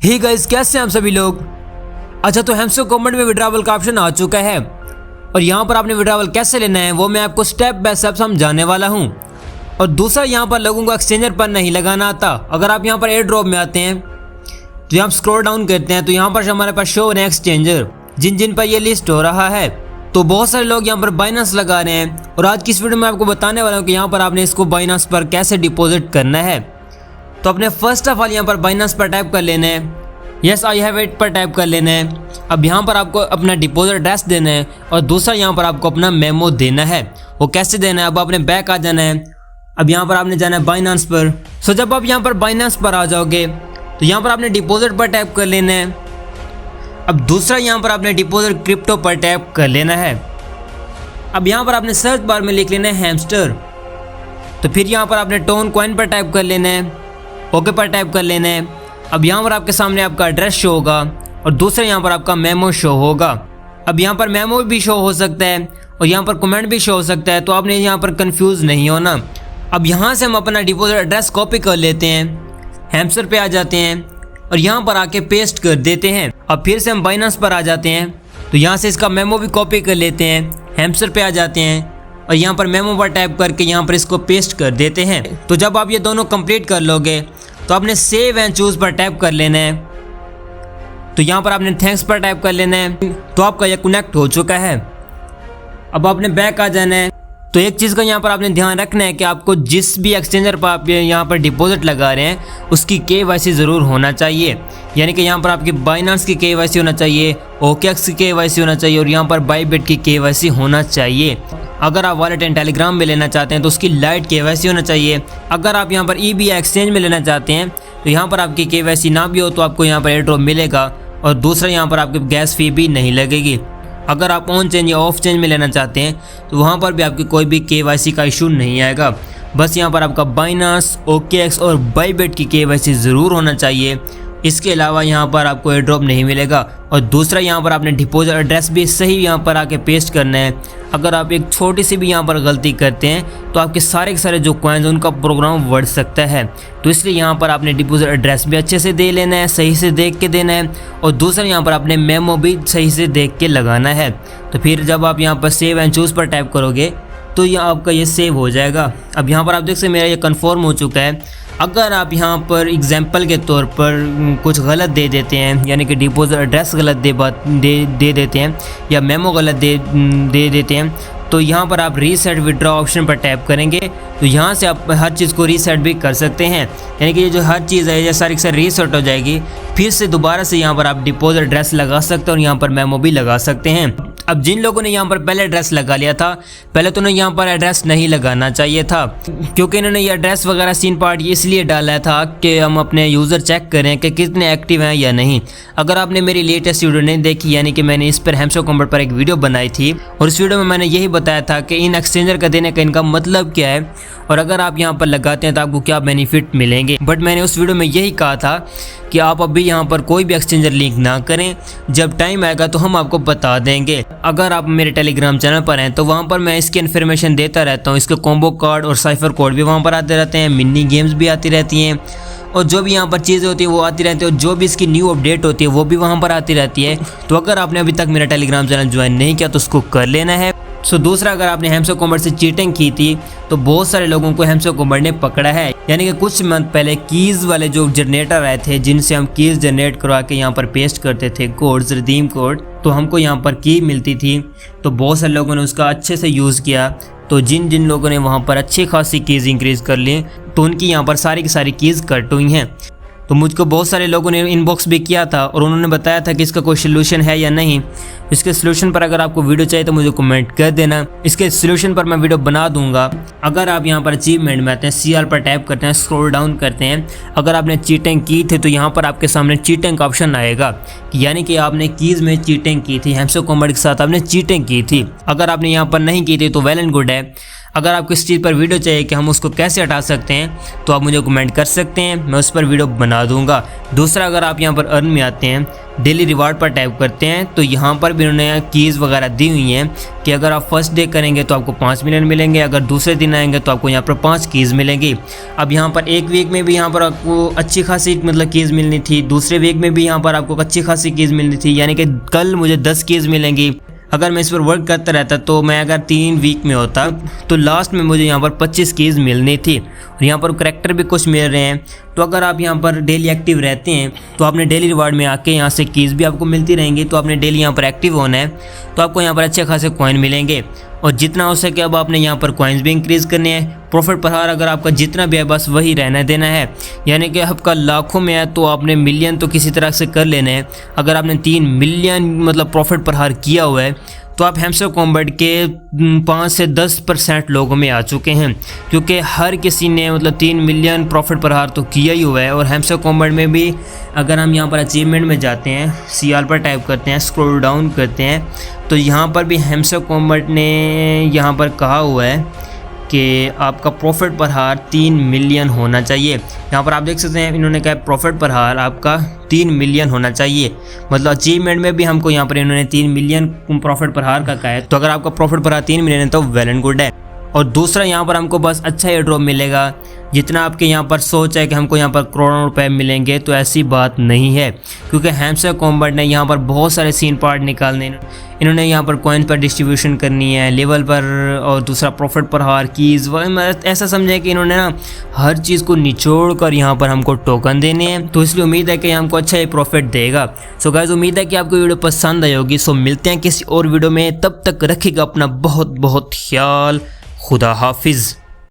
Hey guys, कैसे हैं आप सभी लोग। अच्छा, तो हैमस्टर कॉम्बैट में विड्रॉवल का ऑप्शन आ चुका है और यहाँ पर आपने विड्रॉवल कैसे लेना है वो मैं आपको स्टेप बाय स्टेप समझाने वाला हूँ। और दूसरा, यहाँ पर लोगों को एक्सचेंजर पर नहीं लगाना आता। अगर आप यहाँ पर एयर ड्रॉप में आते हैं तो यहाँ स्क्रॉल डाउन करते हैं तो यहाँ पर हमारे पास शो हो रहे हैं एक्सचेंजर, जिन जिन पर ये लिस्ट हो रहा है। तो बहुत सारे लोग यहाँ पर बाइनेंस लगा रहे हैं और आज की इस वीडियो में आपको बताने वाला हूँ कि यहाँ पर आपने इसको बाइनेंस पर कैसे डिपॉजिट करना है। तो अपने फर्स्ट ऑफ ऑल यहाँ पर बाइनेंस पर टाइप कर लेना है, यस आई हैव इट पर टाइप कर लेना है। अब यहाँ पर आपको अपना डिपॉजिट एड्रेस देना है और दूसरा यहाँ पर आपको अपना मेमो देना है। वो कैसे देना है, अब आपने बैक आ जाना है। अब यहाँ पर आपने जाना है बाइनेंस पर। सो जब आप यहाँ पर बाइनेंस पर आ जाओगे तो यहाँ पर आपने डिपॉजिट पर टाइप कर लेना है। अब दूसरा यहाँ पर आपने डिपॉजिट क्रिप्टो पर टैप कर लेना है। अब यहाँ पर आपने सर्च बार में लिख लेना है हैमस्टर। तो फिर यहाँ पर आपने टोन कॉइन पर टाइप कर लेना है, ओके पर टाइप कर लेना है। अब यहाँ पर आपके सामने आपका एड्रेस शो होगा और दूसरा यहाँ पर आपका मेमो शो होगा। अब यहाँ पर मेमो भी शो हो सकता है और यहाँ पर कमेंट भी शो हो सकता है, तो आपने यहाँ पर कंफ्यूज नहीं होना। अब यहाँ से हम अपना डिपॉजिट एड्रेस कॉपी कर लेते हैं, हैमस्टर पे आ जाते हैं और यहाँ पर आके पेस्ट कर देते हैं। अब फिर से हम बाइनेंस पर आ जाते हैं तो यहाँ से इसका मेमो भी कॉपी कर लेते हैं, हैमस्टर पे आ जाते हैं और यहाँ पर मेमो पर टाइप करके यहाँ पर इसको पेस्ट कर देते हैं। तो जब आप ये दोनों कंप्लीट कर लोगे तो आपने सेव एंड चूज पर टाइप कर लेना है। तो यहाँ पर आपने थैंक्स पर टाइप कर लेना है। तो आपका ये कनेक्ट हो चुका है। अब आपने बैक आ जाना है। तो एक चीज़ का यहाँ पर आपने ध्यान रखना है कि आपको जिस भी एक्सचेंजर पर आप यहाँ पर डिपॉजिट लगा रहे हैं उसकी KYC ज़रूर होना चाहिए। यानी कि यहाँ पर आपकी बाइनेंस की KYC होना चाहिए, OKX की KYC होना चाहिए और यहाँ पर बाइबिट की KYC होना चाहिए। अगर आप वॉलेट एंड टेलीग्राम में लेना चाहते हैं तो उसकी लाइट KYC होना चाहिए। अगर आप यहाँ पर EBI एक्सचेंज में लेना चाहते हैं तो यहाँ पर आपकी KYC ना भी हो तो आपको यहाँ पर एयर ड्रॉप मिलेगा और दूसरा यहाँ पर आपकी गैस फी भी नहीं लगेगी। अगर आप ऑन चेंज या ऑफ चेंज में लेना चाहते हैं तो वहाँ पर भी आपकी कोई भी KYC का इशू नहीं आएगा। बस यहाँ पर आपका बाइनेंस, OKX और बाइबिट की KYC ज़रूर होना चाहिए। इसके अलावा यहाँ पर आपको एयर ड्रॉप नहीं मिलेगा। और दूसरा, यहाँ पर आपने डिपॉजिट एड्रेस भी सही यहाँ पर आके पेस्ट करना है। अगर आप एक छोटी सी भी यहाँ पर गलती करते हैं तो आपके सारे के सारे जो कॉइन्स उनका प्रोग्राम बढ़ सकता है। तो इसलिए यहाँ पर आपने डिपॉजिट एड्रेस भी अच्छे से दे लेना है, सही से देख के देना है और दूसरा यहाँ पर आपने मेमो भी सही से देख के लगाना है। तो फिर जब आप यहाँ पर सेव एंड चूज़ पर टाइप करोगे तो ये आपका ये सेव हो जाएगा। अब यहाँ पर आप देख सकते मेरा ये कन्फर्म हो चुका है। अगर आप यहाँ पर एग्जाम्पल के तौर पर कुछ गलत दे देते हैं, यानी कि डिपॉजिट एड्रेस गलत दे देते हैं या मेमो गलत दे देते हैं, तो यहाँ पर आप रीसेट विड्रॉ ऑप्शन पर टैप करेंगे तो यहाँ से आप हर चीज़ को रीसेट भी कर सकते हैं। यानी कि ये जो हर चीज़ है ये सारी से रीसेट हो जाएगी। फिर से दोबारा से यहाँ पर आप डिपॉजिट एड्रेस लगा सकते हैं और यहाँ पर मेमो भी लगा सकते हैं। अब जिन लोगों ने यहाँ पर पहले एड्रेस लगा लिया था, पहले तो उन्हें यहाँ पर एड्रेस नहीं लगाना चाहिए था, क्योंकि इन्होंने ये एड्रेस वगैरह सीन पार्ट इसलिए डाला था कि हम अपने यूज़र चेक करें कि कितने एक्टिव हैं या नहीं। अगर आपने मेरी लेटेस्ट वीडियो नहीं देखी, यानी कि मैंने इस पर हैमस्टर कॉम्बैट पर एक वीडियो बनाई थी और इस वीडियो में मैंने यही बताया था कि इन एक्सचेंजर का देने का इनका मतलब क्या है और अगर आप यहाँ पर लगाते हैं तो आपको क्या बेनिफिट मिलेंगे। बट मैंने उस वीडियो में यही कहा था कि आप अभी यहाँ पर कोई भी एक्सचेंजर लिंक ना करें, जब टाइम आएगा तो हम आपको बता देंगे। अगर आप मेरे टेलीग्राम चैनल पर हैं तो वहाँ पर मैं इसकी इन्फॉर्मेशन देता रहता हूँ। इसके कॉम्बो कार्ड और साइफर कोड भी वहाँ पर आते रहते हैं, मिनी गेम्स भी आती रहती हैं और जो भी यहाँ पर चीज़ें होती है वो आती रहती है और जो भी इसकी न्यू अपडेट होती है वो भी वहाँ पर आती रहती है। तो अगर आपने अभी तक मेरा टेलीग्राम चैनल ज्वाइन नहीं किया तो उसको कर लेना है। सो दूसरा, अगर आपने हैमस्टर कॉम्बैट से चीटिंग की थी तो बहुत सारे लोगों को हैमस्टर कॉम्बैट ने पकड़ा है। यानी कि कुछ मंथ पहले कीज़ वाले जो जनरेटर आए थे, जिनसे हम कीज़ जनरेट करवा के यहाँ पर पेस्ट करते थे कोड्स, रिडीम कोड, तो हमको यहाँ पर की मिलती थी। तो बहुत सारे लोगों ने उसका अच्छे से यूज़ किया। तो जिन जिन लोगों ने वहाँ पर अच्छी खासी कीज़ इंक्रीज़ कर ली तो उनकी यहाँ पर सारी की सारी कीज़ कट हुई हैं। तो मुझको बहुत सारे लोगों ने इनबॉक्स भी किया था और उन्होंने बताया था कि इसका कोई सोल्यूशन है या नहीं। इसके सोल्यूशन पर अगर आपको वीडियो चाहिए तो मुझे कमेंट कर देना, इसके सोल्यूशन पर मैं वीडियो बना दूंगा। अगर आप यहाँ पर अचीवमेंट में आते हैं, CR पर टैप करते हैं, स्क्रॉल डाउन करते हैं, अगर आपने चीटिंग की थी तो यहाँ पर आपके सामने चीटिंग का ऑप्शन आएगा, यानी कि आपने कीज़ में चीटिंग की थी, हैमस्टर कॉम्बैट के साथ आपने चीटिंग की थी। अगर आपने यहाँ पर नहीं की थी तो वेल एंड गुड है। अगर आपको इस चीज़ पर वीडियो चाहिए कि हम उसको कैसे हटा सकते हैं तो आप मुझे कमेंट कर सकते हैं, मैं उस पर वीडियो बना दूंगा। दूसरा, अगर आप यहाँ पर अर्न में आते हैं, डेली रिवार्ड पर टाइप करते हैं तो यहाँ पर भी उन्होंने कीज़ वगैरह दी हुई हैं कि अगर आप फर्स्ट डे करेंगे तो आपको 5 मिलियन मिलेंगे, अगर दूसरे दिन आएंगे तो आपको यहाँ पर 5 कीज़ मिलेंगी। अब यहाँ पर एक वीक में भी यहाँ पर आपको अच्छी खासी मतलब कीज़ मिलनी थी, दूसरे वीक में भी यहाँ पर आपको अच्छी खासी कीज़ मिलनी थी, यानी कि कल मुझे 10 कीज़ मिलेंगी। अगर मैं इस पर वर्क करता रहता तो मैं अगर 3 वीक में होता तो लास्ट में मुझे यहाँ पर 25 कीज़ मिलनी थी। और यहाँ पर करैक्टर भी कुछ मिल रहे हैं। तो अगर आप यहाँ पर डेली एक्टिव रहते हैं तो आपने डेली रिवार्ड में आके यहाँ से कीज़ भी आपको मिलती रहेंगी। तो आपने डेली यहाँ पर एक्टिव होना है तो आपको यहाँ पर अच्छे खासे कॉइन मिलेंगे और जितना हो सके अब आपने यहाँ पर कॉइन्स भी इंक्रीज़ करने हैं। प्रॉफिट पर हार अगर आपका जितना भी है बस वही रहना देना है, यानी कि आपका लाखों में है तो आपने मिलियन तो किसी तरह से कर लेने हैं। अगर आपने 3 मिलियन मतलब प्रॉफिट पर हार किया हुआ है तो आप हैमस्टर कॉम्बैट के 5 से 10% लोगों में आ चुके हैं, क्योंकि हर किसी ने मतलब 3 मिलियन प्रॉफिट पर हार तो किया ही हुआ है। और हैमस्टर कॉम्बैट में भी अगर हम यहाँ पर अचीवमेंट में जाते हैं, CR पर टाइप करते हैं, स्क्रॉल डाउन करते हैं तो यहाँ पर भी हैमस्टर कॉम्बैट ने यहाँ पर कहा हुआ है कि आपका प्रॉफिट पर हार 3 मिलियन होना चाहिए। यहाँ पर आप देख सकते हैं इन्होंने कहा प्रॉफिट पर हार आपका 3 मिलियन होना चाहिए, मतलब अचीवमेंट में भी हमको यहाँ पर इन्होंने 3 मिलियन प्रॉफिट पर हार का कहा है। तो अगर आपका प्रॉफिट पर हार 3 मिलियन है तो वेल एंड गुड है। और दूसरा, यहाँ पर हमको बस अच्छा एयर ड्रॉप मिलेगा। जितना आपके यहाँ पर सोच है कि हमको यहाँ पर करोड़ों रुपए मिलेंगे तो ऐसी बात नहीं है, क्योंकि हैमस्टर कॉम्बैट ने यहाँ पर बहुत सारे सीन पार्ट निकालने, इन्होंने यहाँ पर कॉइन पर डिस्ट्रीब्यूशन करनी है, लेवल पर, और दूसरा प्रॉफिट पर हार कीज़, ऐसा समझे कि इन्होंने ना हर चीज़ को निचोड़ कर यहाँ पर हमको टोकन देने हैं। तो इसलिए उम्मीद है कि हमको अच्छा ही प्रॉफिट देगा। सो गाइस, उम्मीद है कि आपको वीडियो पसंद आई होगी। सो मिलते हैं किसी और वीडियो में, तब तक रखिएगा अपना बहुत बहुत ख्याल। खुदा हाफिज़।